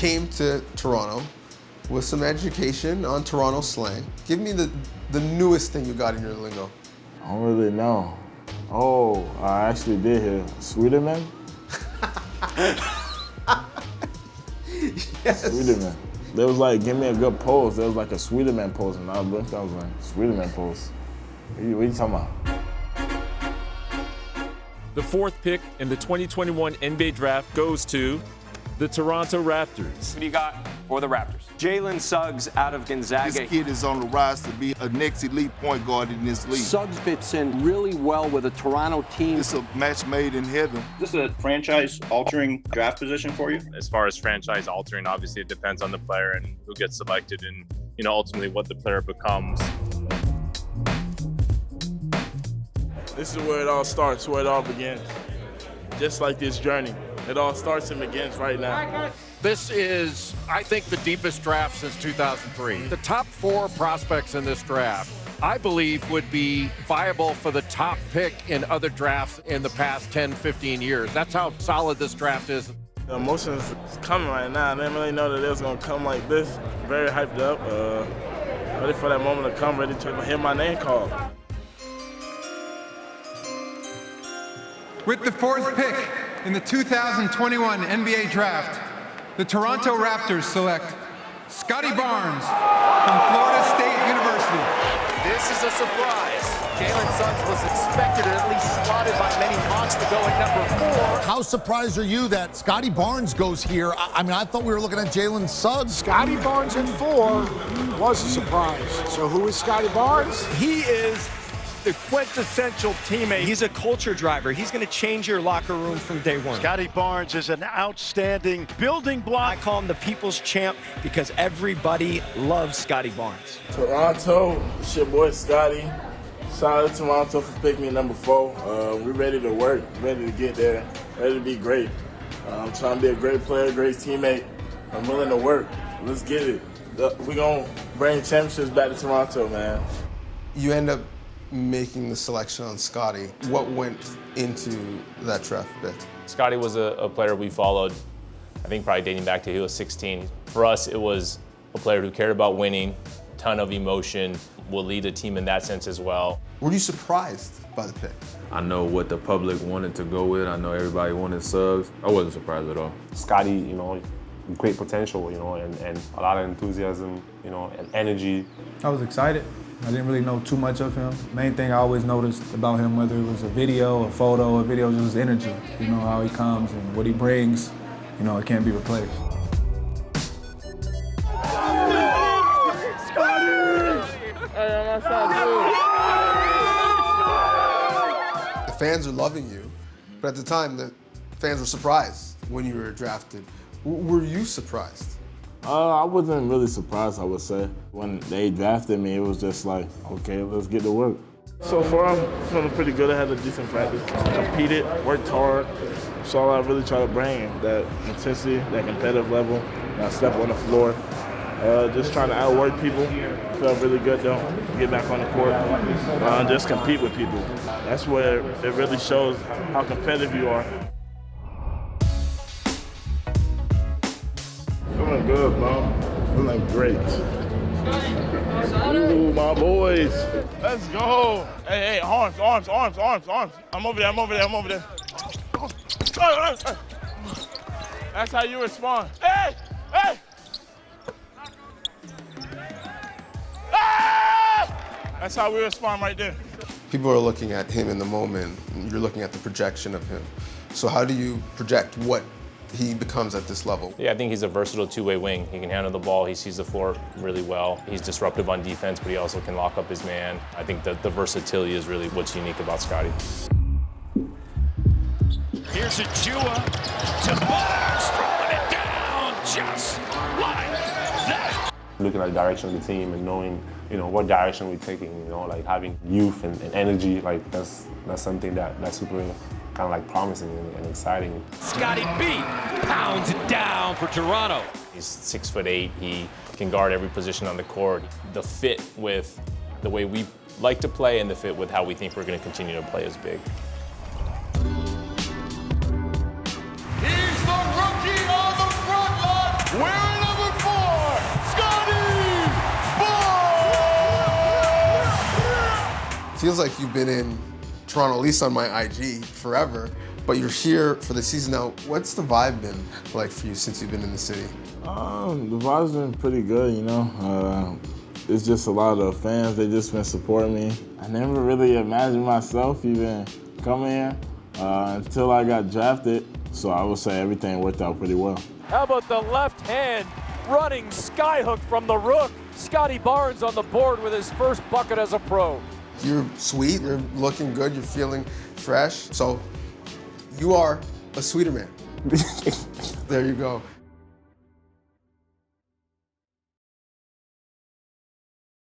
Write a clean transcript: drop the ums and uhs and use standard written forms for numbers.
came to Toronto with some education on Toronto slang. Give me the newest thing you got in your lingo. I don't really know. Oh, I actually did hear Sweeterman. Yes. Sweeterman. They was like, give me a good pose. There was like a Sweeterman pose, and I was like, Sweeterman pose. What are you talking about? The fourth pick in the 2021 NBA draft goes to the Toronto Raptors. What do you got for the Raptors? Jalen Suggs out of Gonzaga. This kid is on the rise to be a next elite point guard in this league. Suggs fits in really well with a Toronto team. It's a match made in heaven. Is this a franchise-altering draft position for you? As far as franchise-altering, obviously it depends on the player and who gets selected and, ultimately what the player becomes. This is where it all starts, where it all begins. Just like this journey. It all starts and begins right now. This is, I think, the deepest draft since 2003. The top 4 prospects in this draft, I believe, would be viable for the top pick in other drafts in the past 10, 15 years. That's how solid this draft is. The emotions is coming right now. I didn't really know that it was going to come like this. Very hyped up, ready for that moment to come, ready to hear my name called. With the 4th pick in the 2021 NBA Draft, the Toronto Raptors select Scottie Barnes from Florida State University. This is a surprise. Jalen Suggs was expected or at least slotted by many Hawks to go at number 4. How surprised are you that Scottie Barnes goes here? I mean, I thought we were looking at Jalen Suggs. Scottie Barnes at 4 was a surprise. So who is Scottie Barnes? He is the quintessential teammate. He's a culture driver. He's going to change your locker room from day one. Scottie Barnes is an outstanding building block. I call him the people's champ because everybody loves Scottie Barnes. Toronto, it's your boy Scottie. Shout out to Toronto for picking me number 4. We're ready to work, ready to get there, ready to be great. I'm trying to be a great player, great teammate. I'm willing to work. Let's get it. We're going to bring championships back to Toronto, man. You end up making the selection on Scottie. What went into that draft pick? Scottie was a player we followed, I think probably dating back to he was 16. For us, it was a player who cared about winning, ton of emotion, will lead a team in that sense as well. Were you surprised by the pick? I know what the public wanted to go with. I know everybody wanted Suggs. I wasn't surprised at all. Scottie, great potential, and a lot of enthusiasm, and energy. I was excited. I didn't really know too much of him. Main thing I always noticed about him, whether it was a video, a photo, a video, just his energy. How he comes and what he brings, it can't be replaced. The fans are loving you, but at the time, the fans were surprised when you were drafted. Were you surprised? I wasn't really surprised, I would say. When they drafted me, it was just like, okay, let's get to work. So far, I'm feeling pretty good. I had a decent practice. Competed, worked hard. So all I really try to bring, that intensity, that competitive level. I step on the floor. Just trying to outwork people. Felt really good though. Get back on the court and just compete with people. That's where it really shows how competitive you are. Feeling good, bro. Feeling great. Ooh, my boys. Let's go. Hey, arms. I'm over there. That's how you respond. Hey! That's how we respond right there. People are looking at him in the moment, and you're looking at the projection of him. So how do you project what he becomes at this level? Yeah, I think he's a versatile two-way wing. He can handle the ball, he sees the floor really well. He's disruptive on defense, but he also can lock up his man. I think that the versatility is really what's unique about Scottie. Here's a Jua to Barnes, throwing it down just like that. Looking at the direction of the team and knowing, what direction we're taking, like having youth and energy, like that's something that's super kind of like promising and exciting. Scottie B pounds it down for Toronto. He's 6'8". He can guard every position on the court. The fit with the way we like to play and the fit with how we think we're going to continue to play is big. He's the rookie on the front line. feels like you've been in Toronto, at least on my IG, forever, but you're here for the season now. What's the vibe been like for you since you've been in the city? The vibe's been pretty good, you know. It's just a lot of fans, they just been supporting me. I never really imagined myself even coming here until I got drafted, so I would say everything worked out pretty well. How about the left hand running skyhook from the rook? Scottie Barnes on the board with his first bucket as a pro. You're sweet, you're looking good, you're feeling fresh, so you are a sweeter man. There you go.